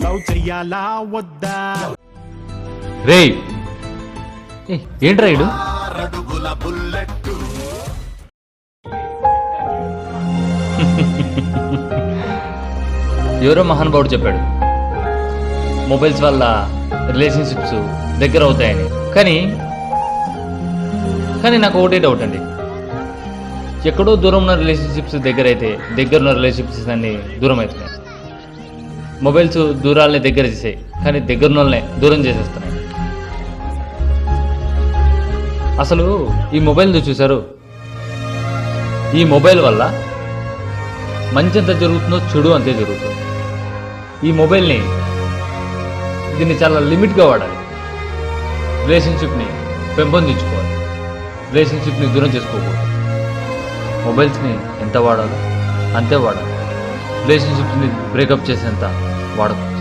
Love చెయ్యాలా వద్దా రేయ్ ఏంట్రా ఇడు ఎవరో మహానుభావుడు చెప్పాడు మొబైల్స్ వల్ల రిలేషన్షిప్స్ దగ్గర అవుతాయని. కానీ నాకు ఒకటే డౌట్ అండి, ఎక్కడో దూరం ఉన్న రిలేషన్షిప్స్ దగ్గర అయితే దగ్గర ఉన్న రిలేషన్షిప్స్ అన్నీ దూరం అవుతున్నాయి. మొబైల్స్ దూరాలని దగ్గర చేసాయి కానీ దగ్గర వాళ్ళనే దూరం చేసేస్తున్నాయి. అసలు ఈ మొబైల్ చూసారు, ఈ మొబైల్ వల్ల మంచి ఎంత జరుగుతుందో చెడు అంతే జరుగుతుంది. ఈ మొబైల్ని దీన్ని చాలా లిమిట్గా వాడాలి. రిలేషన్షిప్ని పెంపొందించుకోవాలి, రిలేషన్షిప్ని దూరం చేసుకోకూడదు. మొబైల్స్ని ఎంత వాడాలో అంతే వాడాలి, రిలేషన్షిప్స్ని బ్రేకప్ చేసేంత వాడకూడదు.